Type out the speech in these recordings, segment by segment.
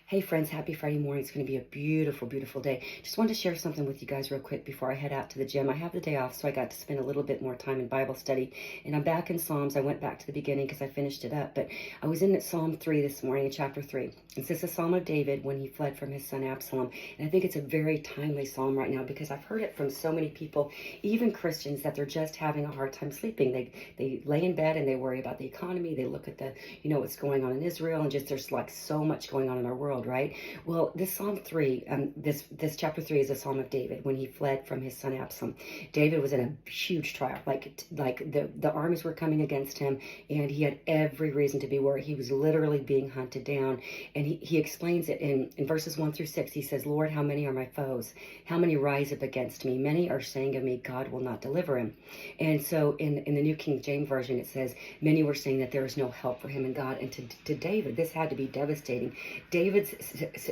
Hey friends, happy Friday morning. It's going to be a beautiful, beautiful day. Just wanted to share something with you guys real quick before I head out to the gym. I have the day off, so I got to spend a little bit more time in Bible study. And I'm back in Psalms. I went back to the beginning because I finished it up. But I was in Psalm 3 this morning, in chapter 3. It's just a psalm of David when he fled from his son Absalom. And I think it's a very timely psalm right now because I've heard it from so many people, even Christians, that they're just having a hard time sleeping. They lay in bed and they worry about the economy. They look at what's going on in Israel, and just there's like so much going on in our world, right? Well, this Psalm 3, this chapter 3 is a Psalm of David when he fled from his son Absalom. David was in a huge trial, like the armies were coming against him, and he had every reason to be worried. He was literally being hunted down, and he explains it in verses 1 through 6. He says, Lord, how many are my foes? How many rise up against me? Many are saying of me, God will not deliver him. And so in the New King James Version, it says, many were saying that there is no help for him in God. And to David, this had to be devastating. David's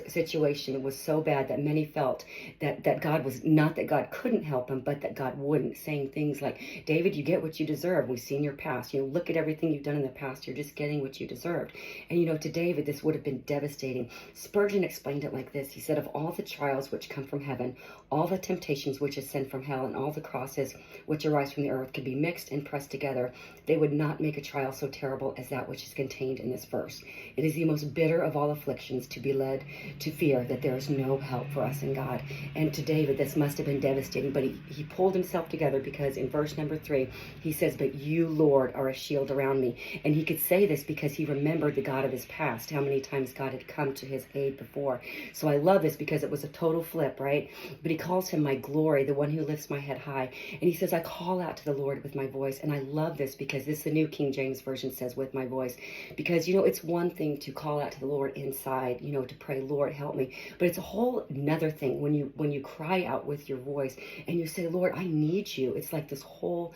situation was so bad that many felt that God was not that God couldn't help him, but that God wouldn't, saying things like, David, you get what you deserve. We've seen your past. Look at everything you've done in the past. You're just getting what you deserved. And to David, this would have been devastating. Spurgeon explained it like this. He said, of all the trials which come from heaven, all the temptations which ascend from hell, and all the crosses which arise from the earth could be mixed and pressed together, they would not make a trial so terrible as that which is contained in this verse. It is the most bitter of all afflictions to be led to fear that there is no help for us in God. And to David, this must have been devastating, but he pulled himself together, because in verse number 3, he says, but you, Lord, are a shield around me. And he could say this because he remembered the God of his past, how many times God had come to his aid before. So I love this because it was a total flip, right? But he calls him my glory, the one who lifts my head high. And he says, I call out to the Lord with my voice. And I love this because this, the New King James Version says, with my voice. Because, it's one thing to call out to the Lord inside, to pray, Lord, help me. But it's a whole another thing when you cry out with your voice and you say, Lord, I need you. It's like this whole,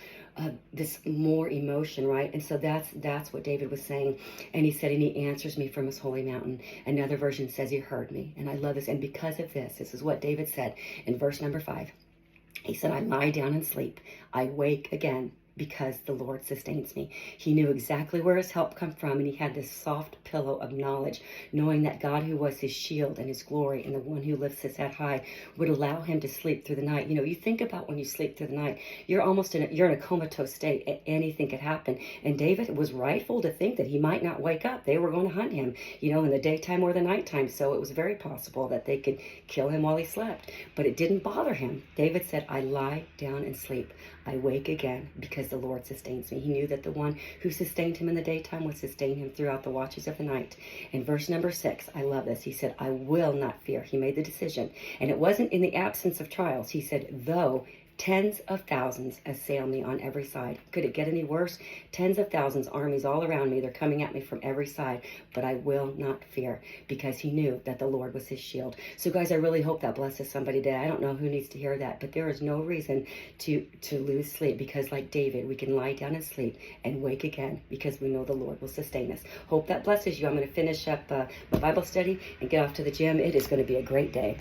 this more emotion, right? And so that's what David was saying. And he said, and he answers me from his holy mountain. Another version says he heard me. And I love this. And because of this is what David said in verse number 5. He said, I lie down and sleep. I wake again, because the Lord sustains me. He knew exactly where his help come from, and he had this soft pillow of knowledge, knowing that God, who was his shield and his glory, and the one who lifts his head high, would allow him to sleep through the night. You think about when you sleep through the night, you're almost you're in a comatose state. Anything could happen. And David was rightful to think that he might not wake up. They were going to hunt him, in the daytime or the nighttime. So it was very possible that they could kill him while he slept. But it didn't bother him. David said, I lie down and sleep. I wake again, because the Lord sustains me. He knew that the one who sustained him in the daytime would sustain him throughout the watches of the night. In verse number 6, I love this. He said, I will not fear. He made the decision. And it wasn't in the absence of trials. He said, though tens of thousands assail me on every side. Could it get any worse? Tens of thousands, armies all around me. They're coming at me from every side, but I will not fear, because he knew that the Lord was his shield. So guys, I really hope that blesses somebody today. I don't know who needs to hear that, but there is no reason to lose sleep, because like David, we can lie down and sleep and wake again, because we know the Lord will sustain us. Hope that blesses you. I'm going to finish up my Bible study and get off to the gym. It is going to be a great day.